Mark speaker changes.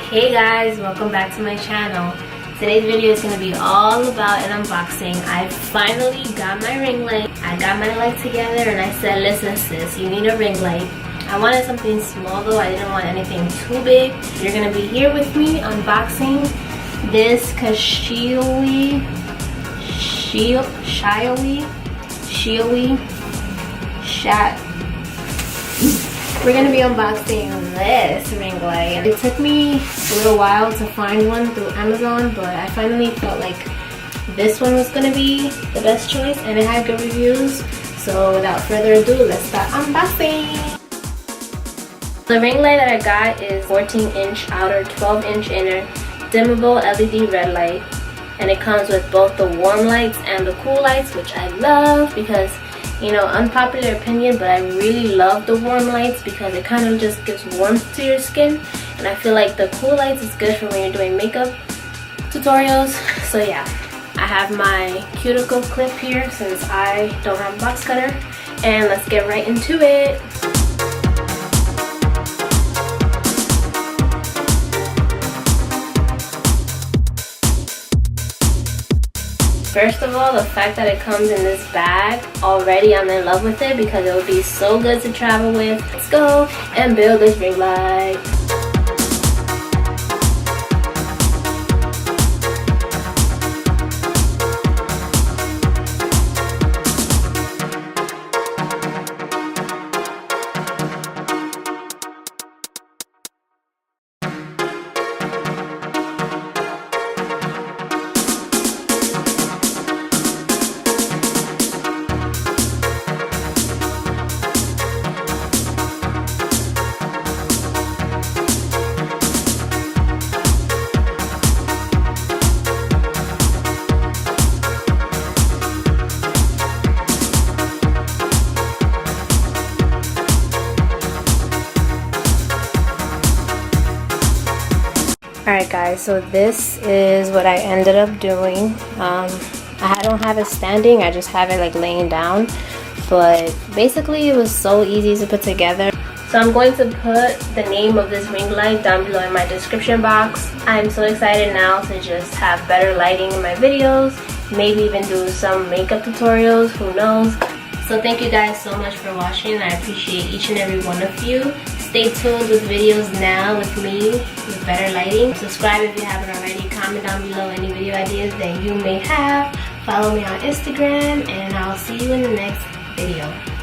Speaker 1: Hey guys, welcome back to my channel. Today's video is going to be all about an unboxing. I finally got my ring light. I got my light together and I said, listen sis, you need a ring light. I wanted something small though, I didn't want anything too big. You're going to be here with me unboxing this xoxo we're gonna be unboxing this ring light. It took me a little while to find one through Amazon, but I finally felt like this one was gonna be the best choice and it had good reviews. So without further ado, let's start unboxing. The ring light that I got is 14-inch outer, 12-inch inner, dimmable LED red light, and it comes with both the warm lights and the cool lights, which I love because, you know, unpopular opinion, but I really love the warm lights because it kind of just gives warmth to your skin, and I feel like the cool lights is good for when you're doing makeup tutorials. So yeah, I have my cuticle clip here since I don't have a box cutter, and let's get right into it. First of all, the fact that it comes in this bag, already I'm in love with it because it would be so good to travel with. Let's go and build this ring light. Alright guys, so this is what I ended up doing. I don't have it standing, I just have it like laying down, but basically it was so easy to put together. So I'm going to put the name of this ring light down below in my description box. I'm so excited now to just have better lighting in my videos, maybe even do some makeup tutorials, who knows. So thank you guys so much for watching. I appreciate each and every one of you. Stay tuned with videos now with me with better lighting. Subscribe if you haven't already. Comment down below any video ideas that you may have. Follow me on Instagram and I'll see you in the next video.